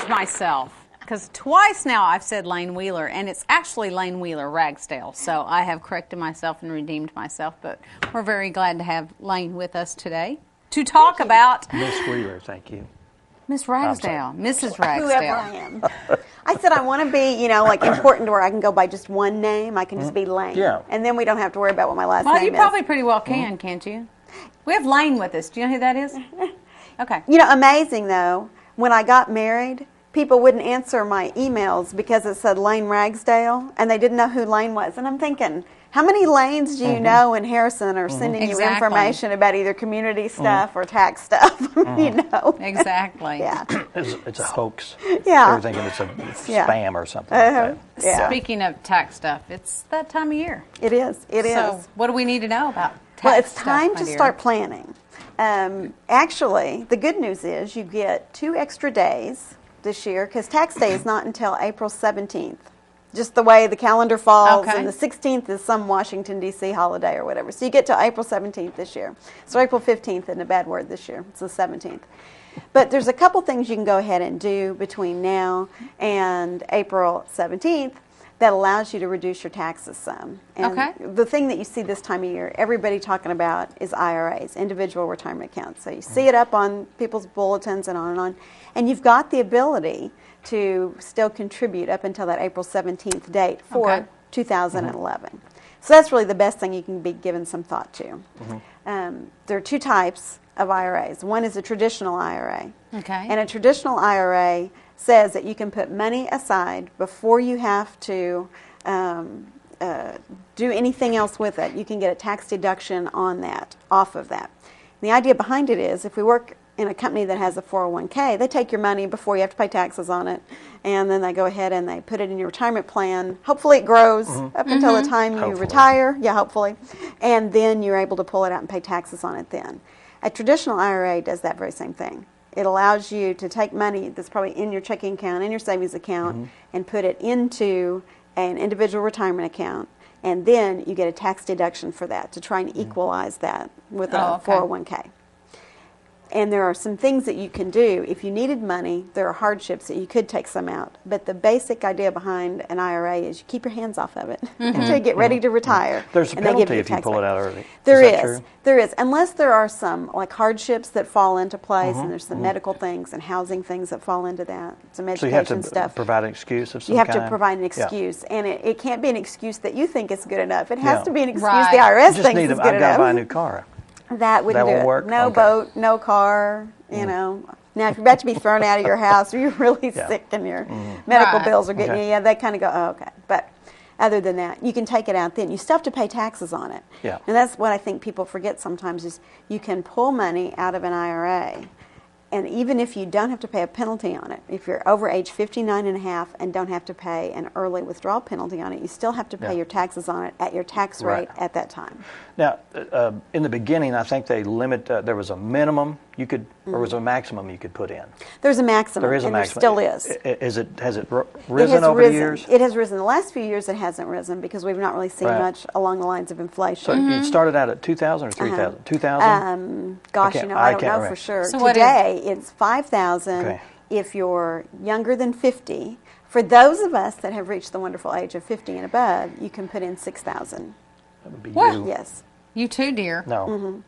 correct myself. Because twice now I've said Layne Wheeler, and it's actually Layne Wheeler Ragsdale. So I have corrected myself and redeemed myself. But we're very glad to have Layne with us today to talk about Miss Wheeler. Thank you. Miss Ragsdale, Mrs. Ragsdale. Whoever I am. I said I want to be, like important to where I can go by just one name. I can just be Layne. Yeah. And then we don't have to worry about what my last Well, name you is. probably pretty well can, can't you? We have Layne with us. Do you know who that is? Okay. Amazing though, when I got married, people wouldn't answer my emails because it said Layne Ragsdale, and they didn't know who Layne was. And I'm thinking, how many Lanes do you know in Harrison are sending you information about either community stuff or tax stuff? Exactly. Yeah. It's a hoax. Yeah. They're thinking it's a spam or something like that. Yeah. Speaking of tax stuff, it's that time of year. It is. It is. So what do we need to know about tax Well, it's stuff, time my to dear? start planning. Actually, the good news is you get 2 extra days this year because tax day is not until April 17th. Just the way the calendar falls, Okay. and the 16th is some Washington, D.C. holiday or whatever. So you get to April 17th this year. So April 15th isn't a bad word this year. It's the 17th. But there's a couple things you can go ahead and do between now and April 17th that allows you to reduce your taxes some. And the thing that you see this time of year, everybody talking about is IRAs, individual retirement accounts. So you see it up on people's bulletins and on and on. And you've got the ability to still contribute up until that April 17th date for 2011. So that's really the best thing you can be given some thought to. There are 2 types of IRAs. One is a traditional IRA. Okay. And a traditional IRA says that you can put money aside before you have to do anything else with it. You can get a tax deduction on that, off of that. And the idea behind it is if we work in a company that has a 401k, they take your money before you have to pay taxes on it, and then they go ahead and they put it in your retirement plan. Hopefully it grows up until the time you retire. Yeah, hopefully. And then you're able to pull it out and pay taxes on it then. A traditional IRA does that very same thing. It allows you to take money that's probably in your checking account, in your savings account, and put it into an individual retirement account, and then you get a tax deduction for that to try and equalize that with a 401k. And there are some things that you can do. If you needed money, there are hardships that you could take some out. But the basic idea behind an IRA is you keep your hands off of it until you get ready to retire. There's a and they give penalty you if you pull it out early. There is. That true? There is. Unless there are some hardships that fall into place, and there's some medical things and housing things that fall into that, some education So you have to stuff. provide an excuse of some You kind? have to provide an excuse, and it can't be an excuse that you think is good enough. It has Yeah. to be an excuse Right. the IRS Just thinks need is to, good I've got enough. to buy a new car. That wouldn't That do won't it. work? No Okay. boat, no car, you know. Now, if you're about to be thrown out of your house or you're really sick and your medical Right. bills are getting you, they kind of go, oh, okay. But other than that, you can take it out then. You still have to pay taxes on it. Yeah. And that's what I think people forget sometimes is you can pull money out of an IRA, and even if you don't have to pay a penalty on it, if you're over age 59 and a half and don't have to pay an early withdrawal penalty on it, you still have to pay your taxes on it at your tax rate at that time. Now, in the beginning, I think they limit, there was a minimum you could, or was a maximum you could put in? There's a maximum, There is a and maximum. there still is. Has it risen It has over risen. the years? It has risen. The last few years it hasn't risen because we've not really seen much along the lines of inflation. So it started out at 2,000 or 3,000? 2,000? Gosh, I I don't can't know remember. for sure. So what Today it's 5,000 if you're younger than 50. For those of us that have reached the wonderful age of 50 and above, you can put in 6,000. That would be What? you. Yes. You too, dear. No.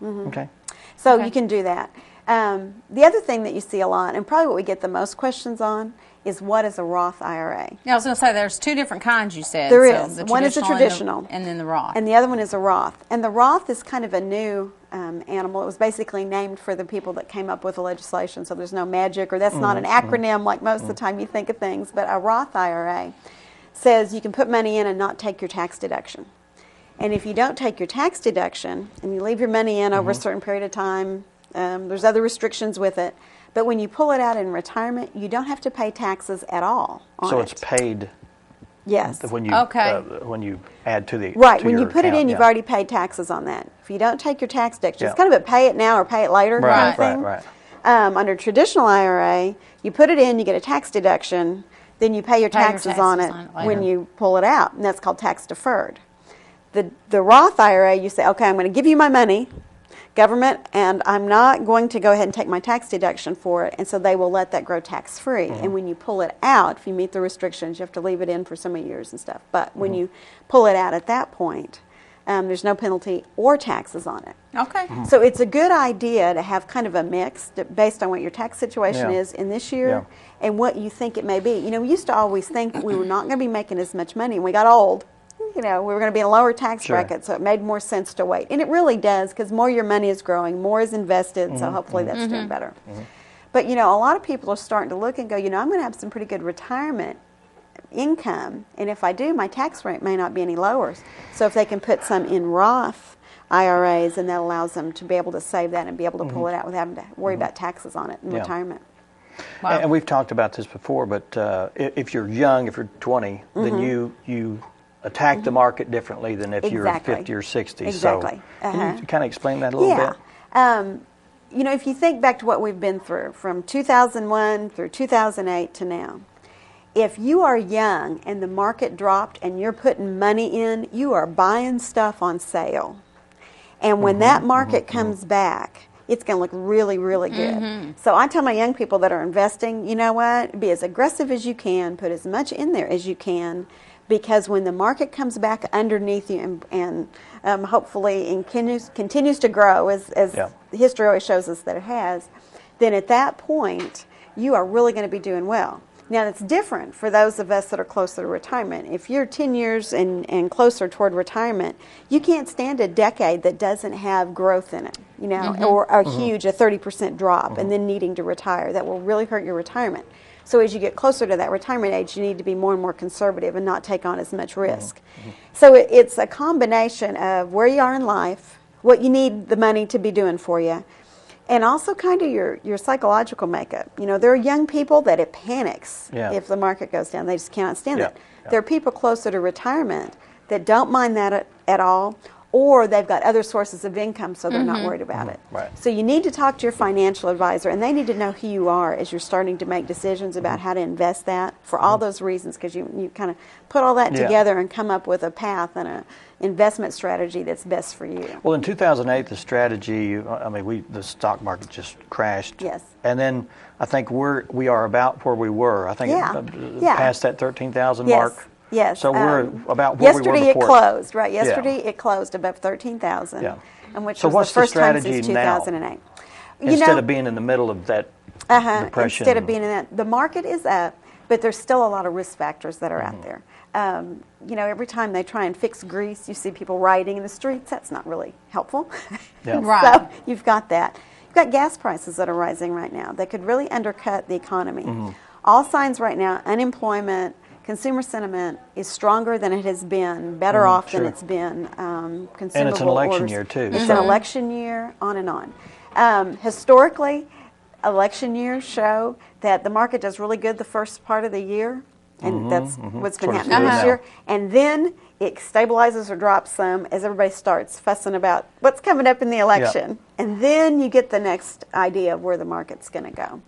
Okay. So Okay. you can do that. The other thing that you see a lot, and probably what we get the most questions on, is what is a Roth IRA? Yeah, I was going to say there's 2 different kinds you said. There So is. the One is a traditional. and then the Roth. And the other one is a Roth. And the Roth is kind of a new animal. It was basically named for the people that came up with the legislation, so there's no magic, or that's not an acronym like most of the time you think of things. But a Roth IRA says you can put money in and not take your tax deduction. And if you don't take your tax deduction and you leave your money in over a certain period of time, there's other restrictions with it. But when you pull it out in retirement, you don't have to pay taxes at all on So it. it's paid Yes. when you add to the Right. to When you your put it account, in, you've yeah. already paid taxes on that. If you don't take your tax deduction, Yeah. it's kind of a pay it now or pay it later kind of Right, thing. right. Under traditional IRA, you put it in, you get a tax deduction, then you pay your taxes on it later. when you pull it out, and that's called tax deferred. The Roth IRA, you say, okay, I'm going to give you my money, government, and I'm not going to go ahead and take my tax deduction for it, and so they will let that grow tax-free. And when you pull it out, if you meet the restrictions, you have to leave it in for so many years and stuff. But when you pull it out at that point, there's no penalty or taxes on it. Okay. So it's a good idea to have kind of a mix based on what your tax situation is in this year and what you think it may be. You know, we used to always think we were not going to be making as much money. When we got old, you know, we were going to be in a lower tax bracket, so it made more sense to wait. And it really does, because more your money is growing, more is invested, so hopefully that's doing better. But, you know, a lot of people are starting to look and go, you know, I'm going to have some pretty good retirement income, and if I do, my tax rate may not be any lower. So if they can put some in Roth IRAs, and that allows them to be able to save that and be able to pull it out without having to worry about taxes on it in retirement. Wow. And we've talked about this before, but if you're young, if you're 20, then you attack the market differently than if you're 50 or 60. Exactly. So can you kind of explain that a little bit? You know, if you think back to what we've been through from 2001 through 2008 to now, if you are young and the market dropped and you're putting money in, you are buying stuff on sale. And when that market comes back, it's going to look really, really good. So I tell my young people that are investing, you know what, be as aggressive as you can, put as much in there as you can, because when the market comes back underneath you and hopefully continues to grow, as history always shows us that it has, then at that point, you are really going to be doing well. Now, it's different for those of us that are closer to retirement. If you're 10 years and closer toward retirement, you can't stand a decade that doesn't have growth in it, you know, or a 30% drop and then needing to retire. That will really hurt your retirement. So as you get closer to that retirement age, you need to be more and more conservative and not take on as much risk. So it's a combination of where you are in life, what you need the money to be doing for you, and also kind of your psychological makeup. You know, there are young people that it panics if the market goes down. They just cannot stand it. There are people closer to retirement that don't mind that at all, or they've got other sources of income, so they're not worried about it. Right. So you need to talk to your financial advisor, and they need to know who you are as you're starting to make decisions about how to invest that for all those reasons, because you kind of put all that together and come up with a path and an investment strategy that's best for you. Well, in 2008, the strategy, I mean, the stock market just crashed. Yes. And then I think we are about where we were. I think past that 13,000 mark. Yes. So we're about where we were before. Yesterday it closed, right? Yesterday it closed above 13,000, and which was the first time since 2008. Instead of being in the middle of that depression. Instead of being in that, the market is up, but there's still a lot of risk factors that are out there. You know, every time they try and fix grease, you see people rioting in the streets. That's not really helpful. Right. So you've got that. You've got gas prices that are rising right now. They could really undercut the economy. All signs right now, unemployment, consumer sentiment is stronger than it has been, better off than it's been. Consumable and it's an election orders. Year, too. It's an election year, on and on. Historically, election years show that the market does really good the first part of the year, and that's what's been happening this year. And then it stabilizes or drops some as everybody starts fussing about what's coming up in the election. And then you get the next idea of where the market's going to go.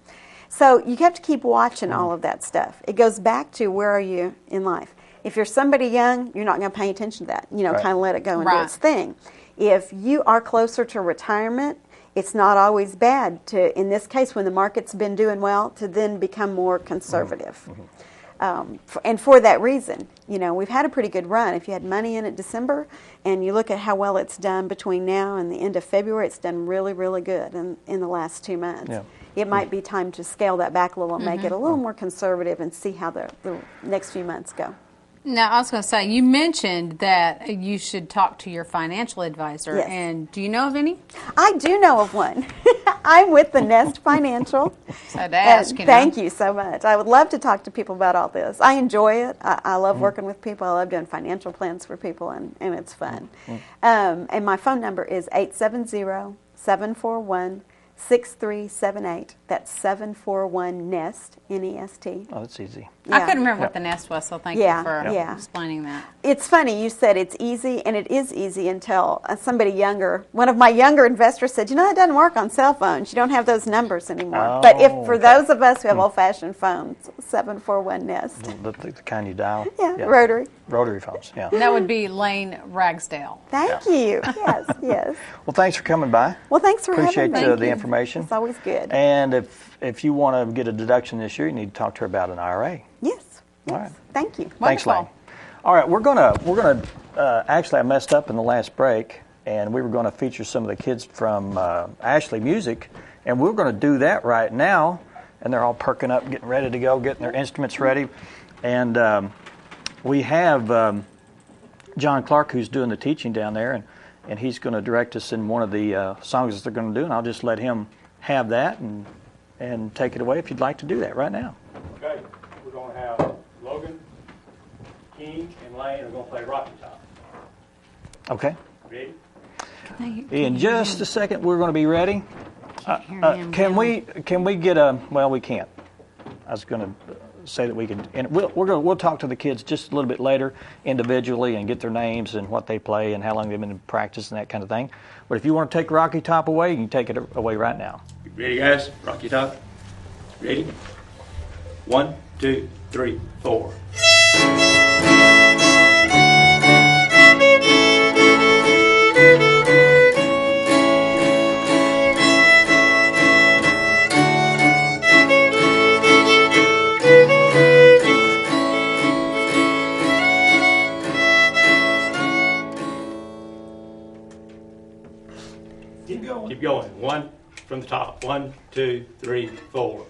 So you have to keep watching all of that stuff. It goes back to where are you in life. If you're somebody young, you're not going to pay attention to that. You know, kind of let it go and do its thing. If you are closer to retirement, it's not always bad to, in this case, when the market's been doing well, to then become more conservative. And for that reason, you know, we've had a pretty good run. If you had money in December and you look at how well it's done between now and the end of February, it's done really, really good in the last 2 months. It might be time to scale that back a little and make it a little more conservative and see how the next few months go. Now, I was going to say, you mentioned that you should talk to your financial advisor. Yes. And do you know of any? I do know of one. I'm with the Nest Financial. So to ask, thank you so much. I would love to talk to people about all this. I enjoy it. I love working with people. I love doing financial plans for people, and it's fun. And my phone number is 870-741-6378. That's 741-NEST, N-E-S-T. Oh, that's easy. I couldn't remember what the Nest was, so thank you for explaining that. It's funny, you said it's easy, and it is easy until somebody younger, one of my younger investors said, you know, it doesn't work on cell phones. You don't have those numbers anymore. But if for those of us who have old-fashioned phones, 741-NEST. The kind you dial? Yeah, rotary. Rotary phones, yeah. And that would be Layne Ragsdale. Thank you. Yes, yes. Well, thanks for coming by. Well, thanks for Appreciate having me. the information. It's always good. And if you want to get a deduction this year, you need to talk to her about an IRA. Yes. All right. Thank you. Thanks, Wonderful. Layne. All right, we're gonna actually, I messed up in the last break, and we were going to feature some of the kids from Ashley Music, and we're going to do that right now. And they're all perking up, getting ready to go, getting their instruments ready, and we have John Clark who's doing the teaching down there, and he's going to direct us in one of the songs that they're going to do, and I'll just let him have that and take it away if you'd like to do that right now. Okay, we're going to have Logan, King, and Layne are going to play Rocky Top. Okay. Ready? In just a second, we're going to be ready. Can we get a? Well, we can't. I was going to say that we could, and we'll talk to the kids just a little bit later individually and get their names and what they play and how long they've been in practice and that kind of thing. But if you want to take Rocky Top away, you can take it away right now. Ready, guys? Rocky Top. Ready? 1, 2, 3, 4. Keep going. 1 from the top. 1, 2, 3, 4.